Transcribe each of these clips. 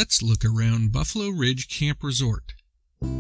let's look around Buffalo Ridge Camp Resort. Now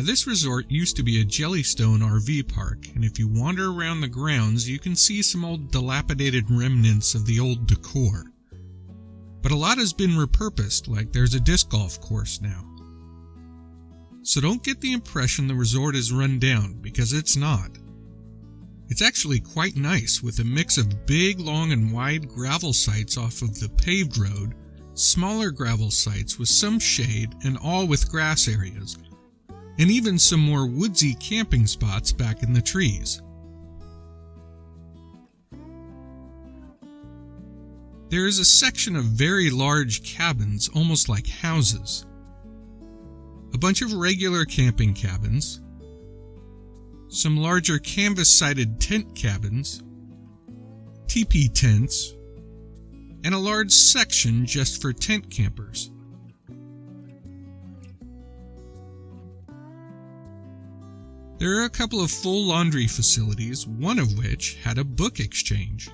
this resort used to be a Jellystone RV park, and if you wander around the grounds you can see some old dilapidated remnants of the old decor. But a lot has been repurposed, like there's a disc golf course now. So don't get the impression the resort is run down, because it's not. It's actually quite nice, with a mix of big, long and wide gravel sites off of the paved road, smaller gravel sites with some shade and all with grass areas, and even some more woodsy camping spots back in the trees. There is a section of very large cabins, almost like houses. A bunch of regular camping cabins, some larger canvas-sided tent cabins, teepee tents, and a large section just for tent campers. There are a couple of full laundry facilities, one of which had a book exchange.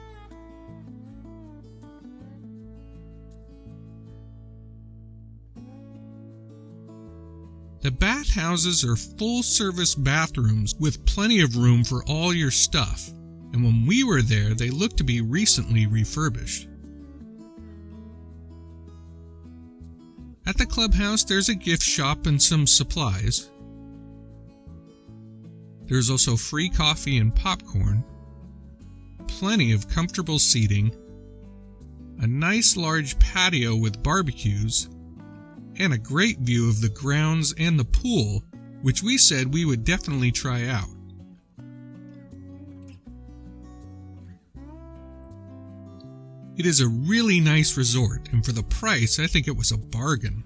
The bathhouses are full-service bathrooms with plenty of room for all your stuff, and when we were there they looked to be recently refurbished. At the clubhouse there's a gift shop and some supplies. There's also free coffee and popcorn, plenty of comfortable seating, a nice large patio with barbecues, and a great view of the grounds and the pool, which we said we would definitely try out. It is a really nice resort, and for the price I think it was a bargain.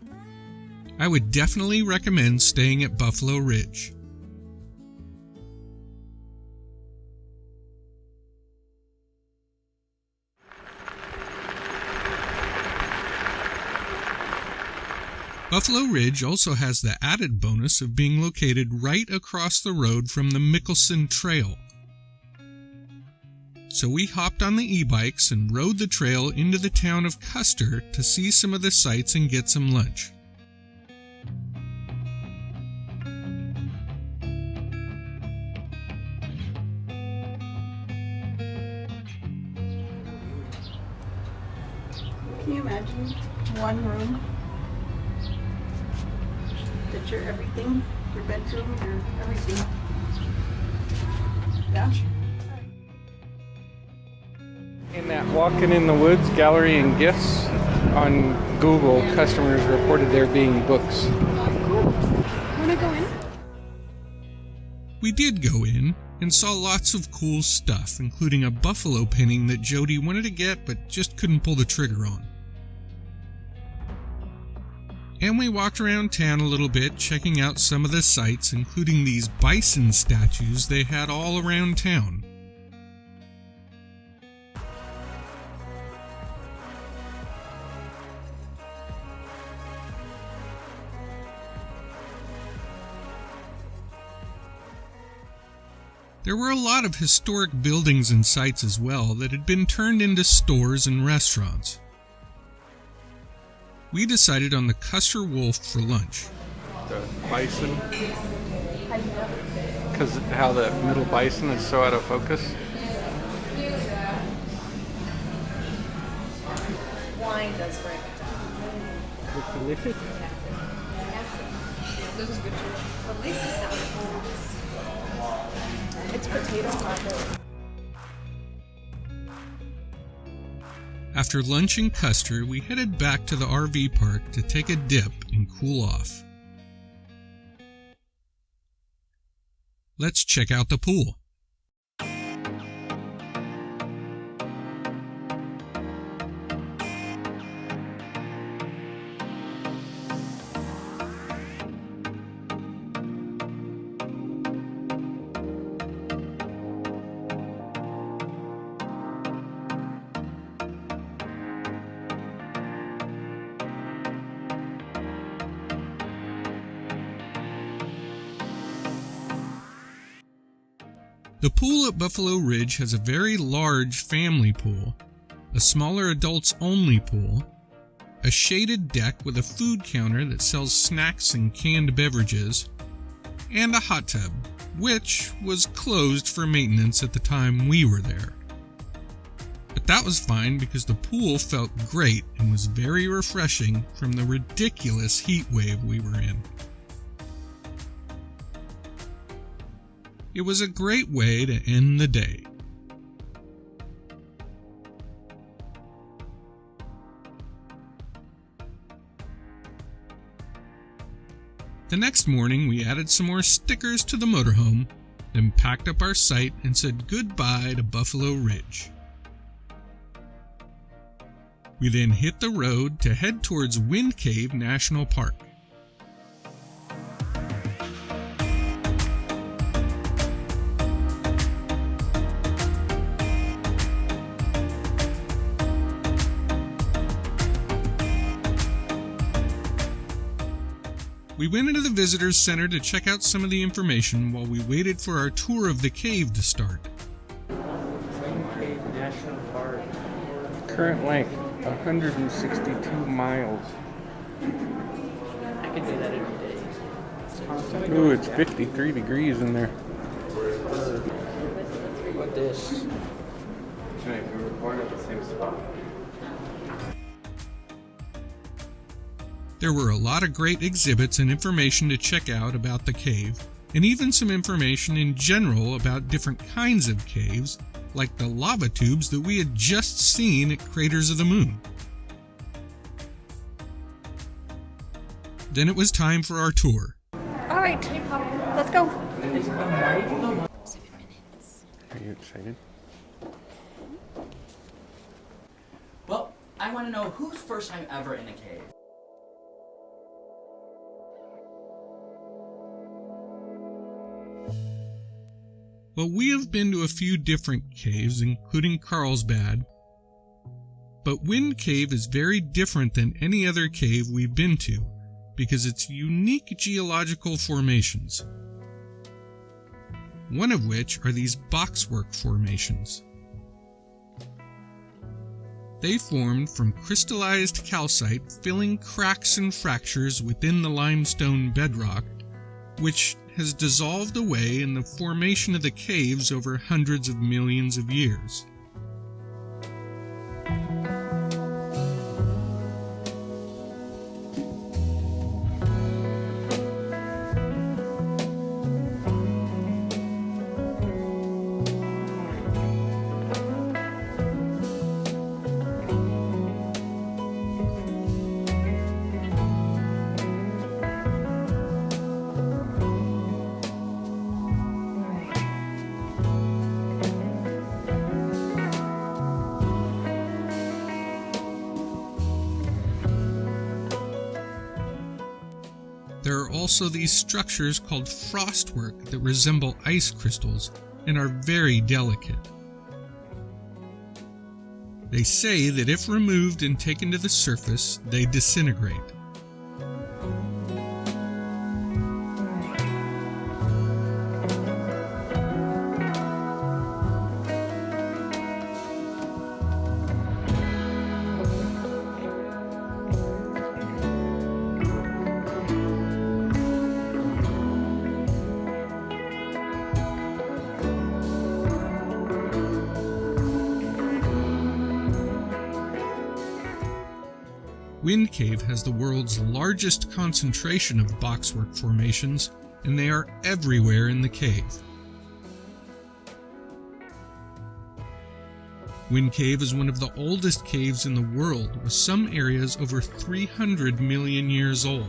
I would definitely recommend staying at Buffalo Ridge. Buffalo Ridge also has the added bonus of being located right across the road from the Mickelson Trail. So we hopped on the e-bikes and rode the trail into the town of Custer to see some of the sights and get some lunch. Can you imagine one room? That's your everything, your bedroom, your everything. Yeah. In that Walking in the Woods Gallery and Gifts on Google, customers reported there being books. Oh, cool. Wanna go in? We did go in and saw lots of cool stuff, including a buffalo painting that Jody wanted to get but just couldn't pull the trigger on. And we walked around town a little bit, checking out some of the sights, including these bison statues they had all around town. There were a lot of historic buildings and sites as well that had been turned into stores and restaurants. We decided on the Custer Wolf for lunch. The bison, because how the middle bison is so out of focus. Wine does break it down. Looks delicious. This is good too. At least it's not. It's potato taco. After lunch in Custer, we headed back to the RV park to take a dip and cool off. Let's check out the pool. The pool at Buffalo Ridge has a very large family pool, a smaller adults-only pool, a shaded deck with a food counter that sells snacks and canned beverages, and a hot tub, which was closed for maintenance at the time we were there. But that was fine because the pool felt great and was very refreshing from the ridiculous heat wave we were in. It was a great way to end the day. The next morning, we added some more stickers to the motorhome, then packed up our site and said goodbye to Buffalo Ridge. We then hit the road to head towards Wind Cave National Park. We went into the Visitors Center to check out some of the information while we waited for our tour of the cave to start. Wind Cave National Park. Current length, 162 miles. I could do that every day. Ooh, it's 53 degrees in there. What this? Tonight, we were born at the same spot. There were a lot of great exhibits and information to check out about the cave, and even some information in general about different kinds of caves, like the lava tubes that we had just seen at Craters of the Moon. Then it was time for our tour. All right, let's go. Are you excited? Well, I want to know whose first time ever in a cave. Well, we have been to a few different caves, including Carlsbad, but Wind Cave is very different than any other cave we've been to because it's unique geological formations, one of which are these boxwork formations. They formed from crystallized calcite filling cracks and fractures within the limestone bedrock, which has dissolved away in the formation of the caves over hundreds of millions of years. There are also these structures called frostwork that resemble ice crystals and are very delicate. They say that if removed and taken to the surface, they disintegrate. Wind Cave has the world's largest concentration of boxwork formations, and they are everywhere in the cave. Wind Cave is one of the oldest caves in the world, with some areas over 300 million years old.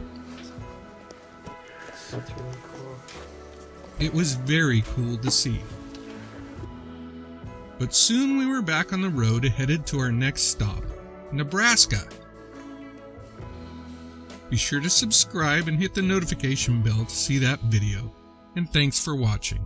That's really cool. It was very cool to see. But soon we were back on the road headed to our next stop, Nebraska. Be sure to subscribe and hit the notification bell to see that video, and thanks for watching.